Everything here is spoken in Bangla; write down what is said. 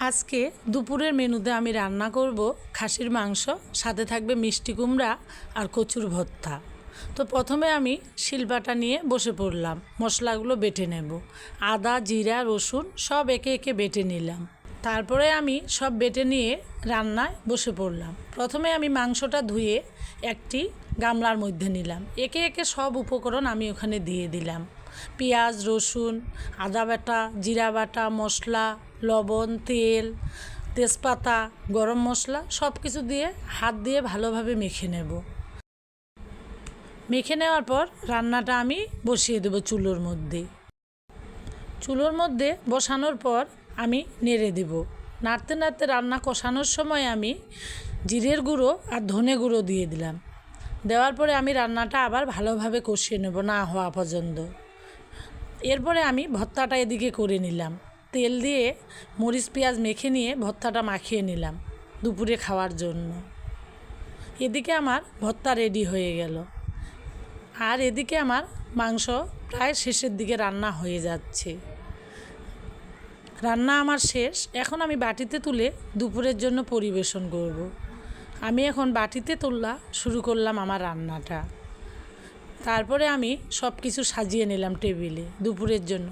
আজকে দুপুরের মেনুতে আমি রান্না করব খাসির মাংস, সাথে থাকবে মিষ্টি কুমড়া আর কচুর ভর্তা। তো প্রথমে আমি শিলবাটা নিয়ে বসে পড়লাম, মশলাগুলো বেটে নেব। আদা, জিরা, রসুন সব একে একে বেটে নিলাম। তারপরে আমি সব বেটে নিয়ে রান্নায় বসে পড়লাম। প্রথমে আমি মাংসটা ধুয়ে একটি গামলার মধ্যে নিলাম। একে একে সব উপকরণ আমি ওখানে দিয়ে দিলাম। পেঁয়াজ, রসুন, আদা বাটা, জিরা বাটা, মশলা, লবণ, তেল, তেজপাতা, গরম মশলা সব কিছু দিয়ে হাত দিয়ে ভালোভাবে মেখে নেব। মেখে নেওয়ার পর রান্নাটা আমি বসিয়ে দেব চুলোর মধ্যে। চুলোর মধ্যে বসানোর পর আমি নেড়ে দেব। নাড়তে নাড়তে রান্না কষানোর সময় আমি জিরের গুঁড়ো আর ধনে গুঁড়ো দিয়ে দিলাম। দেওয়ার পরে আমি রান্নাটা আবার ভালোভাবে কষিয়ে নেব না হওয়া পর্যন্ত। এরপরে আমি ভর্তাটা এদিকে করে নিলাম। তেল দিয়ে মরিচ পেঁয়াজ মেখে নিয়ে ভর্তাটা মাখিয়ে নিলাম দুপুরে খাওয়ার জন্য। এদিকে আমার ভর্তা রেডি হয়ে গেল, আর এদিকে আমার মাংস প্রায় শেষের দিকে রান্না হয়ে যাচ্ছে। রান্না আমার শেষ। এখন আমি বাটিতে তুলে দুপুরের জন্য পরিবেশন করব। আমি এখন বাটিতে তোলা শুরু করলাম আমার রান্নাটা। তারপরে আমি সব কিছু সাজিয়ে নিলাম টেবিলে দুপুরের জন্য।